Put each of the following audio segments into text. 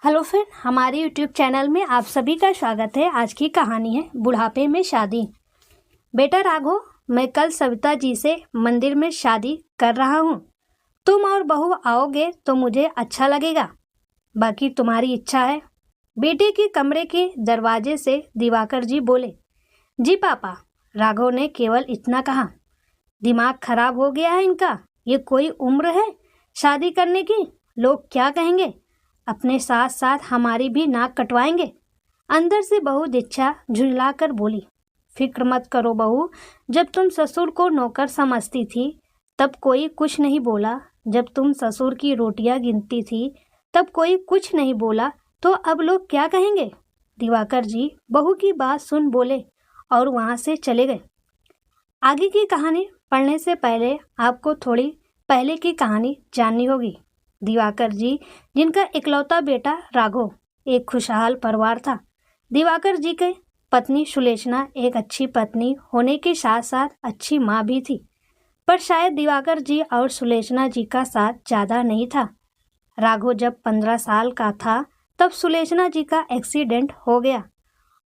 Hello friend, हमारे YouTube channel में आप सभी का स्वागत है। आज की कहानी है बुढ़ापे में शादी। बेटा राघव, मैं कल सविता जी से मंदिर में शादी कर रहा हूँ। तुम और बहू आओगे तो मुझे अच्छा लगेगा, बाकी तुम्हारी इच्छा है। बेटे के कमरे के दरवाजे से दिवाकर जी बोले। जी पापा, राघव ने केवल इतना कहा। दिमाग खराब हो गया है इनका। ये कोई उम्र है शादी करने की? लोग क्या कहेंगे? अपने साथ साथ हमारी भी नाक कटवाएंगे। अंदर से बहू दीक्षा झुंझलाकर बोली। फिक्र मत करो बहू, जब तुम ससुर को नौकर समझती थी तब कोई कुछ नहीं बोला। जब तुम ससुर की रोटियां गिनती थी तब कोई कुछ नहीं बोला, तो अब लोग क्या कहेंगे? दिवाकर जी बहू की बात सुन बोले और वहां से चले गए। आगे की कहानी पढ़ने से पहले आपको थोड़ी पहले की कहानी जाननी होगी। दिवाकर जी, जिनका इकलौता बेटा राघव, एक खुशहाल परिवार था। दिवाकर जी के पत्नी सुलेचना एक अच्छी पत्नी होने के साथ साथ अच्छी माँ भी थी, पर शायद दिवाकर जी और सुलेचना जी का साथ ज़्यादा नहीं था। राघव जब 15 साल का था तब सुलेचना जी का एक्सीडेंट हो गया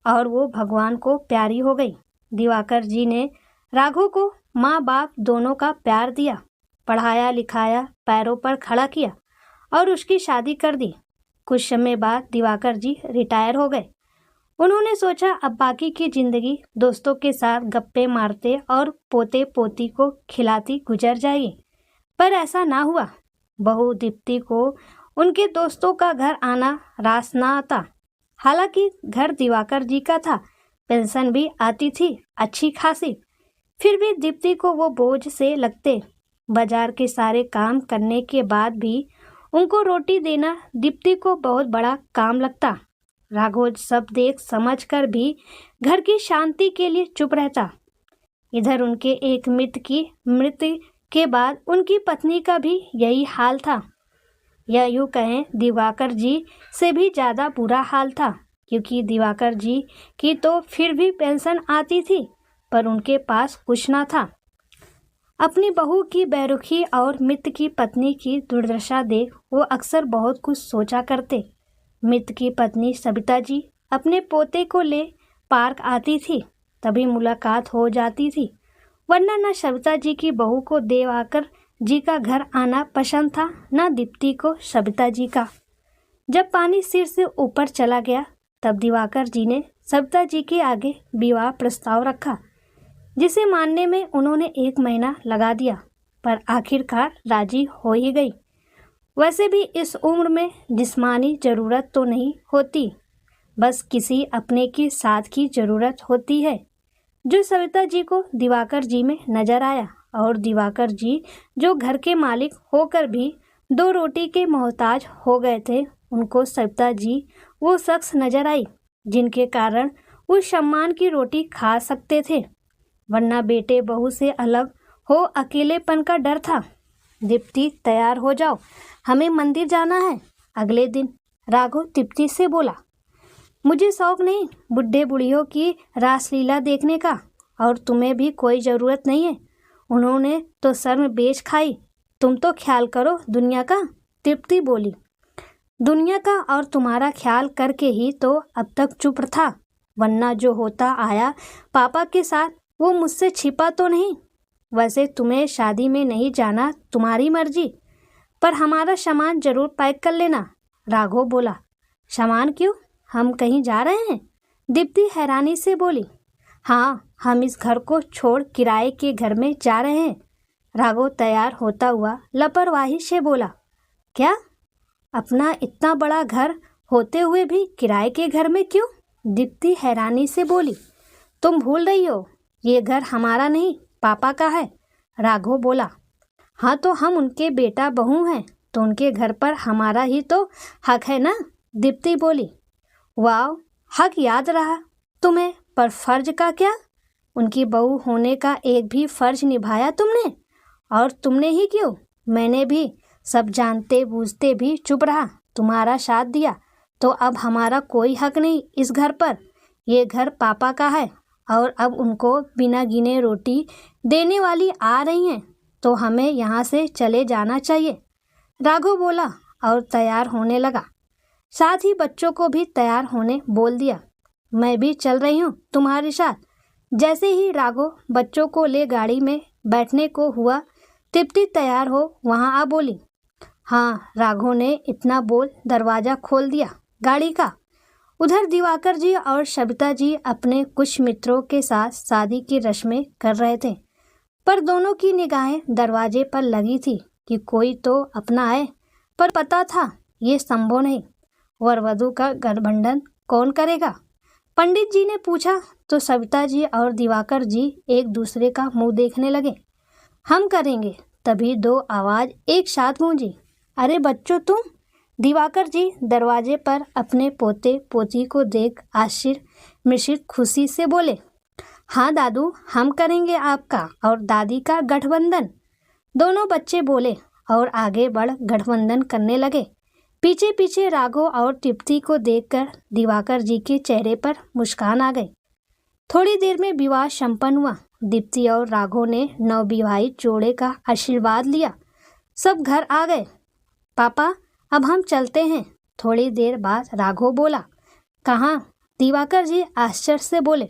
और वो भगवान को प्यारी हो गई। दिवाकर जी ने राघव को माँ बाप दोनों का प्यार दिया, पढ़ाया लिखाया, पैरों पर खड़ा किया और उसकी शादी कर दी। कुछ समय बाद दिवाकर जी रिटायर हो गए। उन्होंने सोचा अब बाकी की जिंदगी दोस्तों के साथ गप्पे मारते और पोते पोती को खिलाती गुजर जाएगी, पर ऐसा ना हुआ। बहू दीप्ति को उनके दोस्तों का घर आना रास ना आता। हालांकि घर दिवाकर जी का था, पेंशन भी आती थी अच्छी खासी, फिर भी दीप्ति को वो बोझ से लगते। बाजार के सारे काम करने के बाद भी उनको रोटी देना दीप्ति को बहुत बड़ा काम लगता। राघव सब देख समझ कर भी घर की शांति के लिए चुप रहता। इधर उनके एक मित्र की मृत्यु के बाद उनकी पत्नी का भी यही हाल था। या यूँ कहें दिवाकर जी से भी ज़्यादा बुरा हाल था, क्योंकि दिवाकर जी की तो फिर भी पेंशन आती थी, पर उनके पास कुछ ना था। अपनी बहू की बेरुखी और मित्र की पत्नी की दुर्दशा देख वो अक्सर बहुत कुछ सोचा करते। मित्र की पत्नी सविता जी अपने पोते को ले पार्क आती थी, तभी मुलाकात हो जाती थी, वरना न सविता जी की बहू को दिवाकर जी का घर आना पसंद था, न दीप्ति को सविता जी का। जब पानी सिर से ऊपर चला गया तब दिवाकर जी ने सविता जी के आगे विवाह प्रस्ताव रखा, जिसे मानने में उन्होंने 1 महीना लगा दिया, पर आखिरकार राजी हो ही गई। वैसे भी इस उम्र में जिस्मानी ज़रूरत तो नहीं होती, बस किसी अपने की साथ की ज़रूरत होती है, जो सविता जी को दिवाकर जी में नज़र आया। और दिवाकर जी जो घर के मालिक होकर भी 2 रोटी के मोहताज हो गए थे, उनको सविता जी वो शख्स नज़र आई जिनके कारण वो सम्मान की रोटी खा सकते थे, वरना बेटे बहू से अलग हो अकेलेपन का डर था। दीप्ति तैयार हो जाओ, हमें मंदिर जाना है अगले दिन, राघव दीप्ति से बोला। मुझे शौक नहीं बुढ़े बुढ़ियों की रासलीला देखने का, और तुम्हें भी कोई ज़रूरत नहीं है, उन्होंने तो शर्म बेच खाई, तुम तो ख्याल करो दुनिया का। दीप्ति बोली। दुनिया का और तुम्हारा ख्याल करके ही तो अब तक चुप था, वरना जो होता आया पापा के साथ वो मुझसे छिपा तो नहीं। वैसे तुम्हें शादी में नहीं जाना तुम्हारी मर्जी, पर हमारा सामान जरूर पैक कर लेना, राघव बोला। सामान क्यों, हम कहीं जा रहे हैं? दीप्ति हैरानी से बोली। हाँ, हम इस घर को छोड़ किराए के घर में जा रहे हैं, राघव तैयार होता हुआ लापरवाही से बोला। क्या, अपना इतना बड़ा घर होते हुए भी किराए के घर में क्यों? दीप्ति हैरानी से बोली। तुम भूल रही हो, ये घर हमारा नहीं पापा का है, राघव बोला। हाँ, तो हम उनके बेटा बहू हैं, तो उनके घर पर हमारा ही तो हक है ना, दीप्ति बोली। वाह, हक याद रहा तुम्हें, पर फर्ज का क्या? उनकी बहू होने का एक भी फर्ज निभाया तुमने? और तुमने ही क्यों? मैंने भी सब जानते बूझते भी चुप रहा, तुम्हारा साथ दिया, तो अब हमारा कोई हक नहीं इस घर पर। ये घर पापा का है, और अब उनको बिना गिने रोटी देने वाली आ रही हैं, तो हमें यहाँ से चले जाना चाहिए, राघव बोला और तैयार होने लगा। साथ ही बच्चों को भी तैयार होने बोल दिया। मैं भी चल रही हूँ तुम्हारे साथ। जैसे ही राघव बच्चों को ले गाड़ी में बैठने को हुआ, तृप्ति तैयार हो वहाँ आ बोली। हाँ, राघव ने इतना बोल दरवाज़ा खोल दिया गाड़ी का। उधर दिवाकर जी और सविता जी अपने कुछ मित्रों के साथ शादी की रस्में कर रहे थे, पर दोनों की निगाहें दरवाजे पर लगी थी कि कोई तो अपना आए, पर पता था ये संभव नहीं। वर वधू का गठबंधन कौन करेगा? पंडित जी ने पूछा तो सविता जी और दिवाकर जी एक दूसरे का मुंह देखने लगे। हम करेंगे। तभी दो आवाज़ एक साथ गूंजी। अरे बच्चों तुम? दिवाकर जी दरवाजे पर अपने पोते पोती को देख आश्चर्य मिश्रित खुशी से बोले। हाँ दादू, हम करेंगे आपका और दादी का गठबंधन। दोनों बच्चे बोले और आगे बढ़ गठबंधन करने लगे। पीछे पीछे राघव और तृप्ति को देखकर दिवाकर जी के चेहरे पर मुस्कान आ गई। थोड़ी देर में विवाह संपन्न हुआ। दीप्ति और राघव ने नवविवाहित जोड़े का आशीर्वाद लिया। सब घर आ गए। पापा, अब हम चलते हैं। थोड़ी देर बाद राघव बोला। कहाँ? दिवाकर जी आश्चर्य से बोले।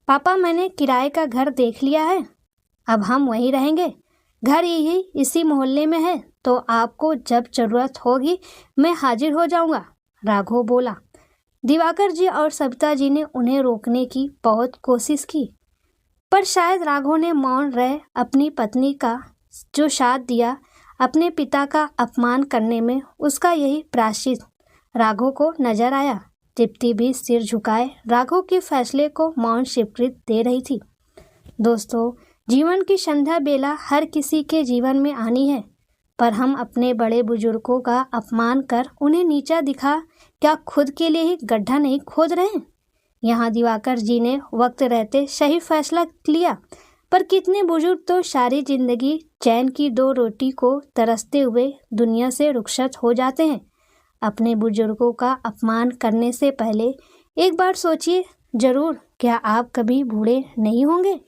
पापा, मैंने किराए का घर देख लिया है, अब हम वहीं रहेंगे। घर यही इसी मोहल्ले में है, तो आपको जब जरूरत होगी मैं हाजिर हो जाऊंगा, राघव बोला। दिवाकर जी और सविता जी ने उन्हें रोकने की बहुत कोशिश की, पर शायद राघव ने मौन रह अपनी पत्नी का जो साथ दिया, अपने पिता का अपमान करने में उसका यही प्रायश्चित राघव को नजर आया। तृप्ति भी सिर झुकाए राघव के फैसले को मौन स्वीकृति दे रही थी। दोस्तों, जीवन की संध्या बेला हर किसी के जीवन में आनी है, पर हम अपने बड़े बुजुर्गों का अपमान कर उन्हें नीचा दिखा क्या खुद के लिए ही गड्ढा नहीं खोद रहे हैं? यहाँ दिवाकर जी ने वक्त रहते सही फैसला लिया, पर कितने बुजुर्ग तो सारी जिंदगी चैन की दो रोटी को तरसते हुए दुनिया से रुखसत हो जाते हैं। अपने बुजुर्गों का अपमान करने से पहले एक बार सोचिए जरूर, क्या आप कभी बूढ़े नहीं होंगे?